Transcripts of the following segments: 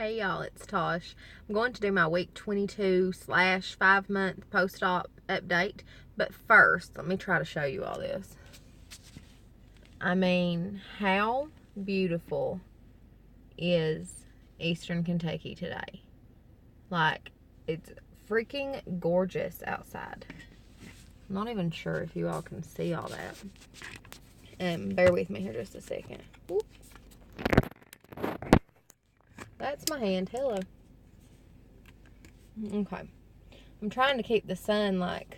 Hey y'all, it's Tosh. I'm going to do my week 22/5-month post-op update, but first, let me try to show you all this. I mean, how beautiful is Eastern Kentucky today? Like, it's freaking gorgeous outside. I'm not even sure if you all can see all that. Bear with me here just a second. Ooh. That's my hand. Hello. Okay. I'm trying to keep the sun, like,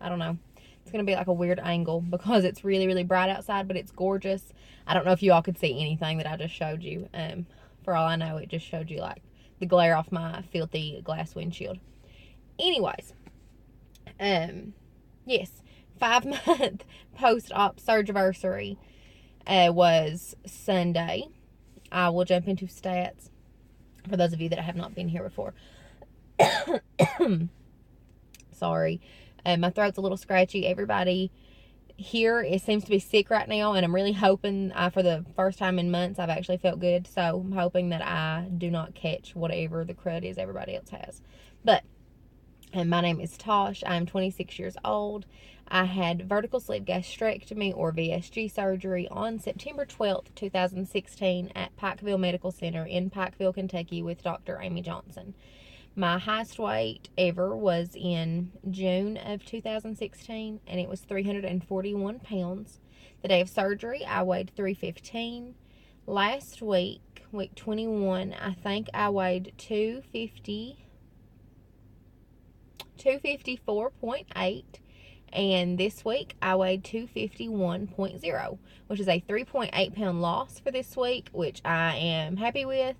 I don't know. It's going to be like a weird angle because it's really, really bright outside, but it's gorgeous. I don't know if you all could see anything that I just showed you. For all I know, it just showed you, like, the glare off my filthy glass windshield. Anyways, yes, 5-month post-op surgeversary was Sunday. I will jump into stats for those of you that have not been here before. Sorry. My throat's a little scratchy. Everybody here, it seems to be sick right now, and I'm really hoping, for the first time in months, I've actually felt good. So I'm hoping that I do not catch whatever the crud is everybody else has. But my name is Tosh. I'm 26 years old. I had vertical sleeve gastrectomy, or VSG, surgery on September 12th, 2016 at Pikeville Medical Center in Pikeville, Kentucky with Dr. Amy Johnson. My highest weight ever was in June of 2016, and it was 341 pounds. The day of surgery, I weighed 315. Last week, week 21, I think I weighed 254.8. And this week, I weighed 251.0, which is a 3.8 pound loss for this week, which I am happy with.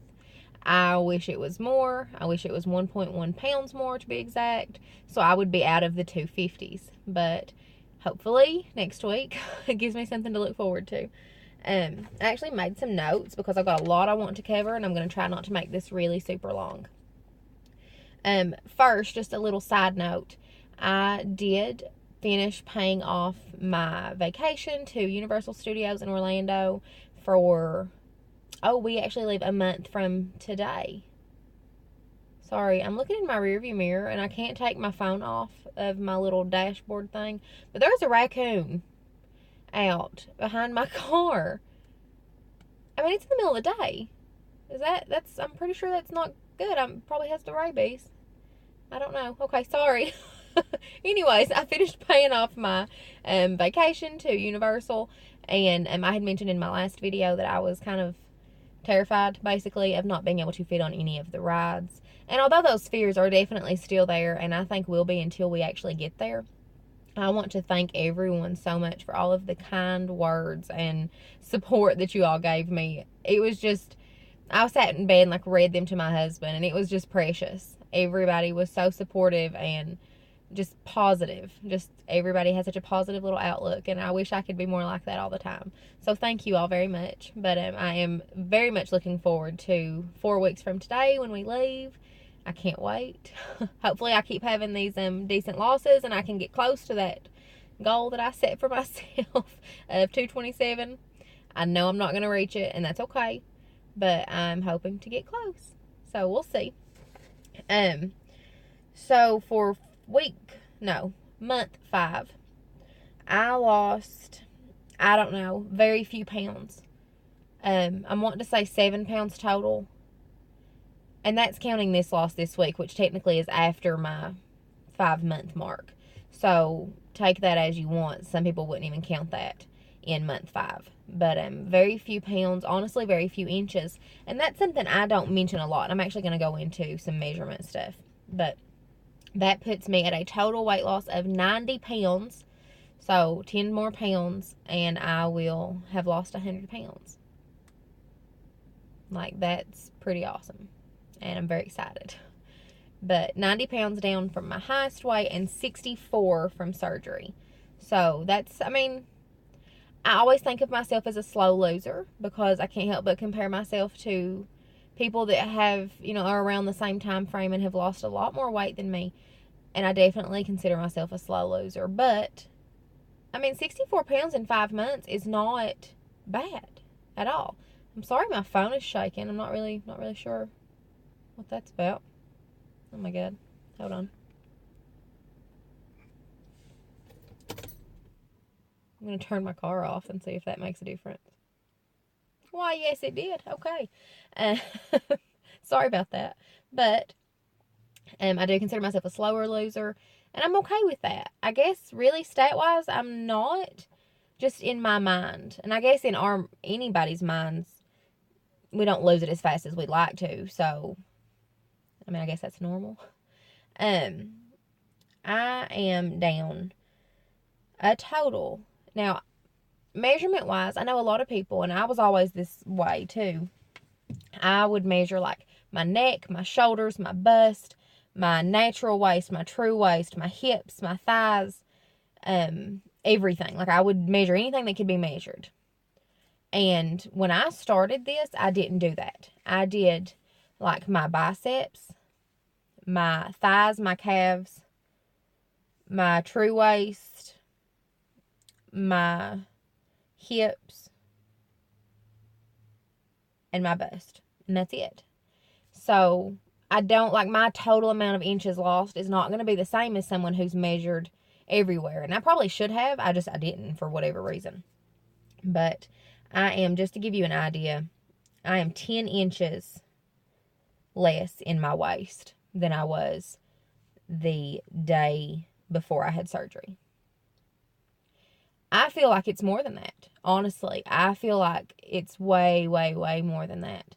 I wish it was more. I wish it was 1.1 pounds more, to be exact, so I would be out of the 250s. But hopefully next week it gives me something to look forward to. I actually made some notes because I've got a lot I want to cover, and I'm going to try not to make this really super long. First, just a little side note. I did finish paying off my vacation to Universal Studios in Orlando for... Oh, we actually leave a month from today. Sorry, I'm looking in my rearview mirror, and I can't take my phone off of my little dashboard thing. But there's a raccoon out behind my car. I mean, it's in the middle of the day. I'm pretty sure that's not good. Probably has the rabies. I don't know. Okay, sorry. Anyways, I finished paying off my vacation to Universal. And I had mentioned in my last video that I was kind of terrified, basically, of not being able to fit on any of the rides. And although those fears are definitely still there, and I think will be until we actually get there, I want to thank everyone so much for all of the kind words and support that you all gave me. It was just, I sat in bed and read them to my husband, and it was just precious. Everybody was so supportive and just positive. Just everybody has such a positive little outlook, and I wish I could be more like that all the time. So thank you all very much. But I am very much looking forward to 4 weeks from today when we leave. I can't wait. Hopefully I keep having these decent losses, and I can get close to that goal that I set for myself of 227. I know I'm not going to reach it, and that's okay, but I'm hoping to get close. So we'll see. So for month 5, I lost, I don't know, very few pounds. I'm wanting to say 7 pounds total, and that's counting this loss this week, which technically is after my 5-month mark. So take that as you want. Some people wouldn't even count that in month 5. But very few pounds, honestly, very few inches. And that's something I don't mention a lot. I'm actually going to go into some measurement stuff. But that puts me at a total weight loss of 90 pounds. So 10 more pounds, and I will have lost 100 pounds. That's pretty awesome. And I'm very excited. But 90 pounds down from my highest weight, and 64 from surgery. So that's, I always think of myself as a slow loser because I can't help but compare myself to people that have, are around the same time frame and have lost a lot more weight than me. And I definitely consider myself a slow loser. But, 64 pounds in 5 months is not bad at all. I'm sorry my phone is shaking. I'm not really sure what that's about. Oh my God. Hold on. I'm going to turn my car off and see if that makes a difference. Why, yes, it did. Okay. Uh, sorry about that. But I do consider myself a slower loser, and I'm okay with that. I guess, really, stat-wise, I'm not, just in my mind. And I guess in anybody's minds, we don't lose it as fast as we'd like to. So, I mean, I guess that's normal. I am down a total. Now, measurement wise, I know a lot of people, and I was always this way too. I would measure like my neck, my shoulders, my bust, my natural waist, my true waist, my hips, my thighs, everything. Like I would measure anything that could be measured. And when I started this, I didn't do that. I did like my biceps, my thighs, my calves, my true waist, my hips, and my bust. And that's it. So I don't, like, my total amount of inches lost is not going to be the same as someone who's measured everywhere. And I probably should have. I didn't for whatever reason. But I am, just to give you an idea, I am 10 inches less in my waist than I was the day before I had surgery. I feel like it's more than that. Honestly, I feel like it's way, way, way more than that.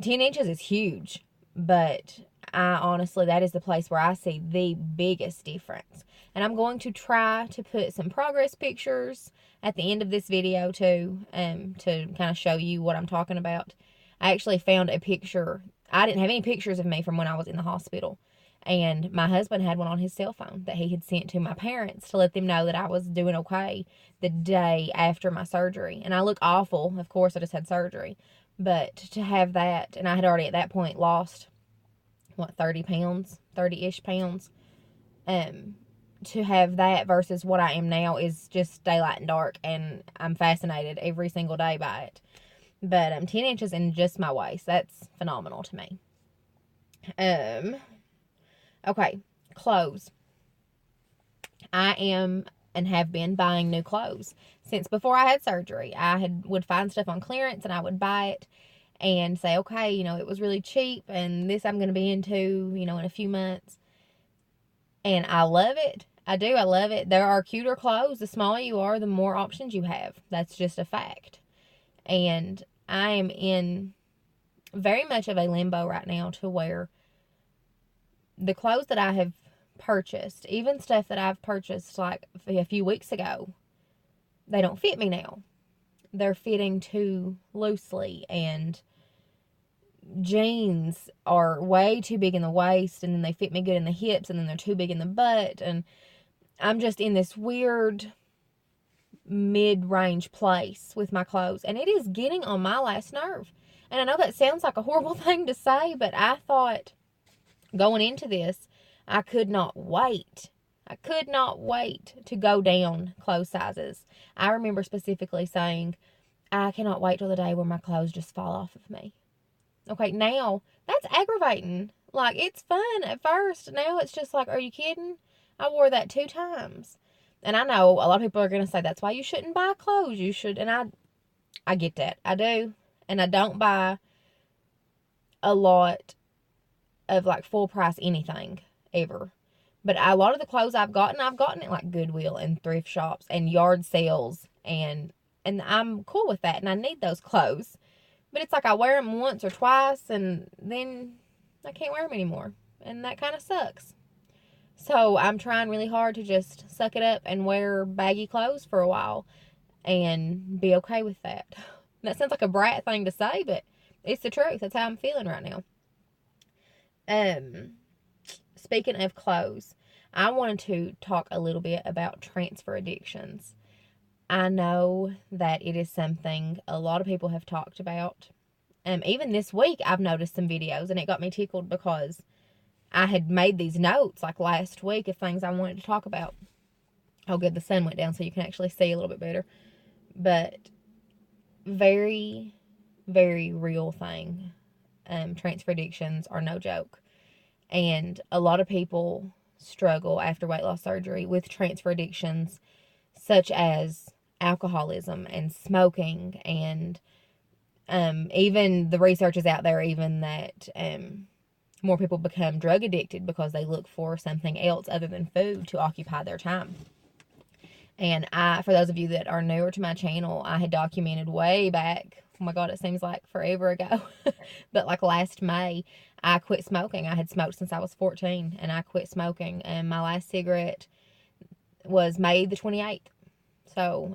10 inches is huge, but that is the place where I see the biggest difference. And I'm going to try to put some progress pictures at the end of this video too, to kind of show you what I'm talking about. I actually found a picture. I didn't have any pictures of me from when I was in the hospital. And my husband had one on his cell phone that he had sent to my parents to let them know that I was doing okay the day after my surgery. And I look awful. Of course, I just had surgery. But to have that, and I had already at that point lost, 30 pounds, 30-ish pounds. To have that versus what I am now is just daylight and dark. And I'm fascinated every single day by it. But 10 inches in just my waist, that's phenomenal to me. Okay, clothes. I am and have been buying new clothes since before I had surgery. Would find stuff on clearance and I would buy it and say, okay, it was really cheap and this I'm going to be into, in a few months. And I love it. I do. I love it. There are cuter clothes. The smaller you are, the more options you have. That's just a fact. And I am in very much of a limbo right now to where the clothes that I have purchased, even stuff that I've purchased like a few weeks ago, they don't fit me now. They're fitting too loosely, and jeans are way too big in the waist, and then they fit me good in the hips, and then they're too big in the butt, and I'm just in this weird mid-range place with my clothes, and it is getting on my last nerve. And I know that sounds like a horrible thing to say, but I thought going into this, I could not wait. I could not wait to go down clothes sizes. I remember specifically saying, I cannot wait till the day where my clothes just fall off of me. Okay, now, that's aggravating. Like, it's fun at first. Now it's just like, are you kidding? I wore that 2 times. And I know a lot of people are going to say, that's why you shouldn't buy clothes. You should, and I get that. I do. And I don't buy a lot of like full price anything ever. But a lot of the clothes I've gotten at like Goodwill and thrift shops and yard sales, and I'm cool with that, and I need those clothes. But it's like I wear them once or twice and then I can't wear them anymore, and that kind of sucks. So I'm trying really hard to just suck it up and wear baggy clothes for a while and be okay with that. That sounds like a brat thing to say, but it's the truth. That's how I'm feeling right now. Speaking of clothes, I wanted to talk a little bit about transfer addictions. I know that it is something a lot of people have talked about. Even this week, I've noticed some videos, and it got me tickled because I had made these notes like last week of things I wanted to talk about. Oh, good, the sun went down so you can actually see a little bit better. But very, very real thing. transfer addictions are no joke. And a lot of people struggle after weight loss surgery with transfer addictions, such as alcoholism and smoking. And even the research is out there, even that more people become drug addicted because they look for something else other than food to occupy their time. And for those of you that are newer to my channel, I had documented way back, oh my God, it seems like forever ago, but like last May, I quit smoking. I had smoked since I was 14, and I quit smoking, and my last cigarette was May the 28th. So,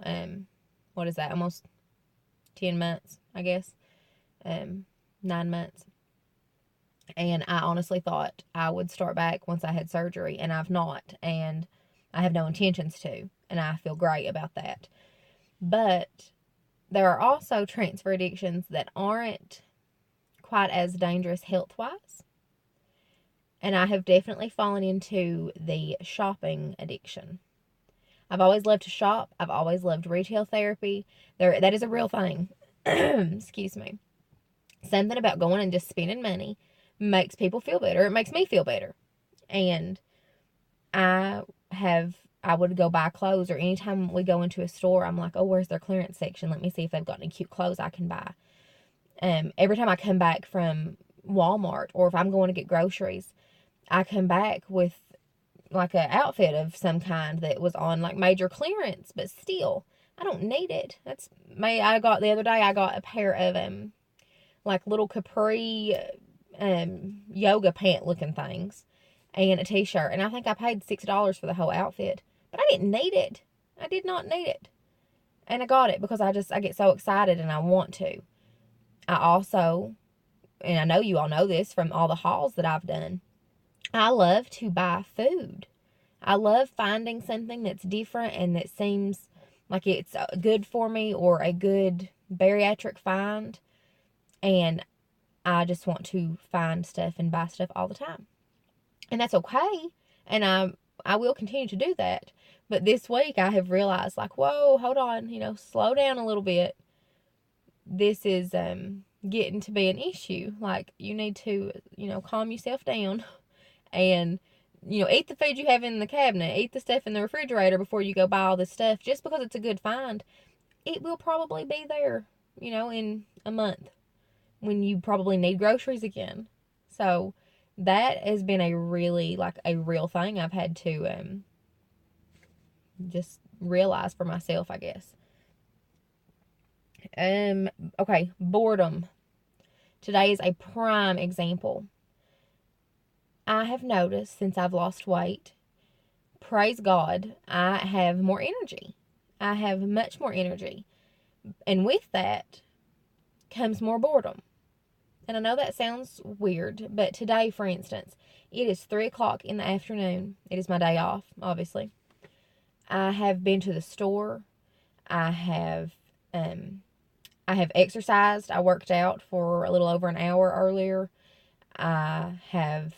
what is that? Almost 10 months, I guess. 9 months. And I honestly thought I would start back once I had surgery, and I've not, and I have no intentions to, and I feel great about that. But there are also transfer addictions that aren't quite as dangerous health-wise, and I have definitely fallen into the shopping addiction. I've always loved to shop. I've always loved retail therapy. That is a real thing. Excuse me. Something about going and just spending money makes people feel better. It makes me feel better. And I would go buy clothes, or anytime we go into a store, I'm like, oh, where's their clearance section? Let me see if they've got any cute clothes I can buy. Every time I come back from Walmart, or if I'm going to get groceries, I come back with like an outfit of some kind that was on like major clearance, but still, I don't need it. I got the other day, I got a pair of like little capri yoga pant looking things and a t-shirt, and I think I paid $6 for the whole outfit, but I didn't need it. I did not need it. And I got it because I get so excited and I want to. I also, and I know you all know this from all the hauls that I've done, I love to buy food. I love finding something that's different and that seems like it's good for me, or a good bariatric find. And I just want to find stuff and buy stuff all the time. And that's okay. And I will continue to do that. But this week I have realized, like, whoa, hold on, slow down a little bit. This is getting to be an issue. Like, you need to, calm yourself down and, eat the food you have in the cabinet, eat the stuff in the refrigerator before you go buy all this stuff. Just because it's a good find, it will probably be there, in a month when you probably need groceries again. So that has been a real thing I've had to just realize for myself, I guess. Okay, boredom. Today is a prime example. I have noticed since I've lost weight, praise God, I have more energy. I have much more energy. And with that comes more boredom. And I know that sounds weird, but today, for instance, it is 3 o'clock in the afternoon. It is my day off, obviously. I have been to the store. I have exercised. I worked out for a little over an hour earlier. I have,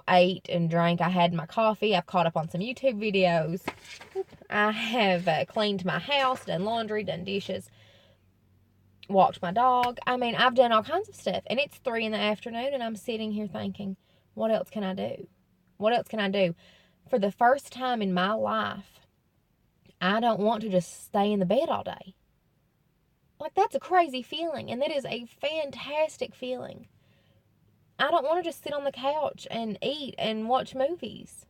ate and drank. I had my coffee. I've caught up on some YouTube videos. I have cleaned my house, done laundry, done dishes, walked my dog. I mean, I've done all kinds of stuff. And it's 3 in the afternoon, and I'm sitting here thinking, what else can I do? What else can I do? For the first time in my life, I don't want to just stay in the bed all day. Like, that's a crazy feeling, and that is a fantastic feeling. I don't want to just sit on the couch and eat and watch movies.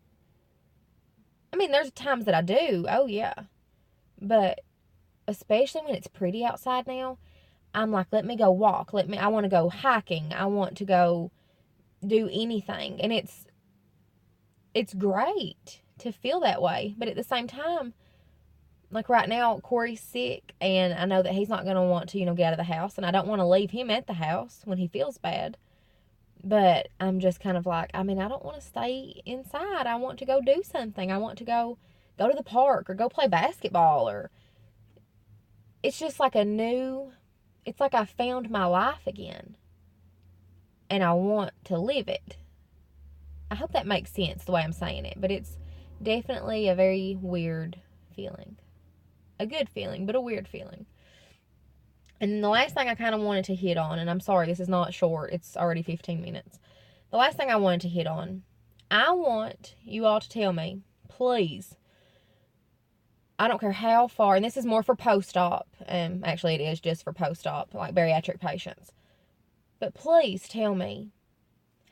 I mean, there's times that I do. Oh, yeah. But especially when it's pretty outside now, I'm like, let me go walk. I want to go hiking. I want to go do anything. And it's great to feel that way. But at the same time, like right now, Corey's sick, and I know that he's not going to want to, get out of the house. And I don't want to leave him at the house when he feels bad. But I'm just kind of like, I don't want to stay inside. I want to go do something. I want to go to the park or go play basketball, or it's just like it's like I found my life again, and I want to live it. I hope that makes sense the way I'm saying it, but it's definitely a very weird feeling. A good feeling, but a weird feeling. And then the last thing I kind of wanted to hit on, and I'm sorry, this is not short, it's already 15 minutes. The last thing I wanted to hit on, I want you all to tell me, please, I don't care how far, and this is more for post-op, actually it is just for post-op, like bariatric patients. But please tell me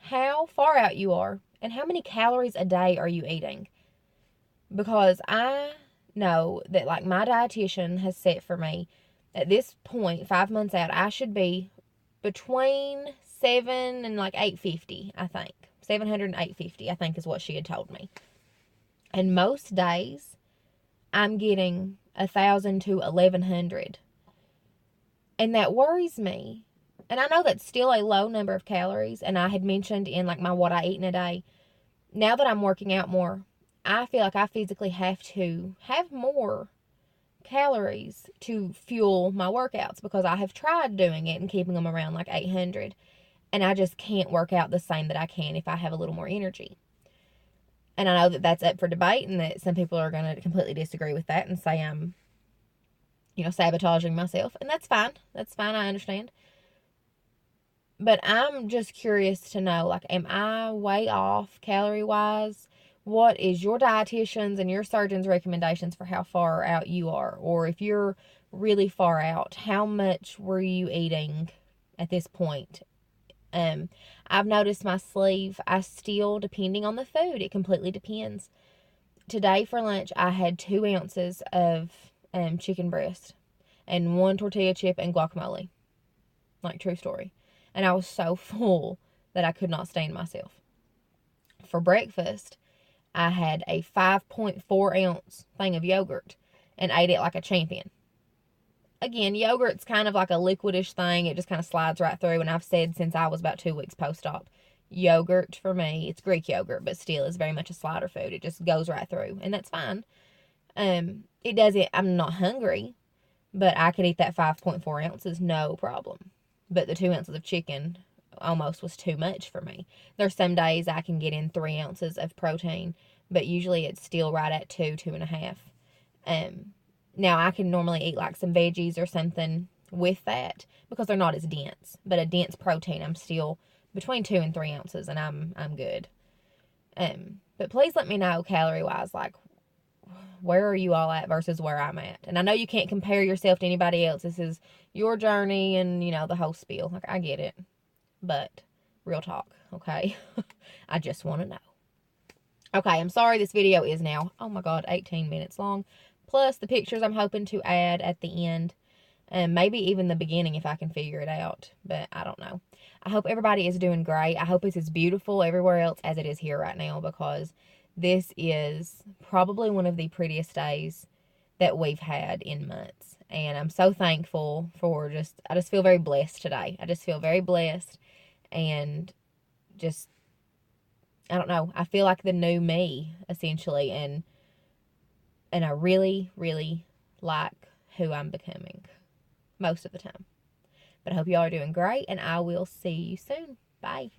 how far out you are and how many calories a day are you eating. Because I know that, like, my dietitian has set for me, at this point, 5 months out, I should be between 7 and like 850, I think. 700 and 850, I think, is what she had told me. And most days, I'm getting 1,000 to 1,100. And that worries me. And I know that's still a low number of calories. And I had mentioned in like my what I eat in a day. Now that I'm working out more, I feel like I physically have to have more calories to fuel my workouts, because I have tried doing it and keeping them around like 800. And I just can't work out the same that I can if I have a little more energy. And I know that that's up for debate, and that some people are going to completely disagree with that and say I'm, sabotaging myself. And that's fine. That's fine. I understand. But I'm just curious to know, like, am I way off calorie-wise? What is your dietitian's and your surgeon's recommendations for how far out you are? Or if you're really far out, how much were you eating at this point? I've noticed my sleeve, I still, depending on the food, it completely depends. Today for lunch, I had 2 ounces of chicken breast and 1 tortilla chip and guacamole. Like, true story. And I was so full that I could not stand myself. For breakfast, I had a 5.4 ounce thing of yogurt and ate it like a champion. Again, yogurt's kind of like a liquidish thing. It just kind of slides right through. And I've said since I was about 2 weeks post-op, yogurt for me, it's Greek yogurt, but still is very much a slider food. It just goes right through, and that's fine. It doesn't, I'm not hungry, but I could eat that 5.4 ounces, no problem. But the 2 ounces of chicken almost was too much for me. There's some days I can get in 3 ounces of protein, but usually it's still right at 2.5. Now, I can normally eat like some veggies or something with that because they're not as dense. But a dense protein, I'm still between 2 and 3 ounces, and I'm good. But please let me know calorie-wise, like, where are you all at versus where I'm at? And I know you can't compare yourself to anybody else. This is your journey and, the whole spiel. Like, I get it. But real talk, okay? I just want to know. Okay, I'm sorry this video is now, oh my God, 18 minutes long. Plus the pictures I'm hoping to add at the end. And maybe even the beginning if I can figure it out. But I don't know. I hope everybody is doing great. I hope it's as beautiful everywhere else as it is here right now, because this is probably one of the prettiest days that we've had in months. And I'm so thankful for I just feel very blessed today. I just feel very blessed, and just, I don't know. I feel like the new me, essentially. And I really, really like who I'm becoming most of the time. But I hope you all are doing great, and I will see you soon. Bye.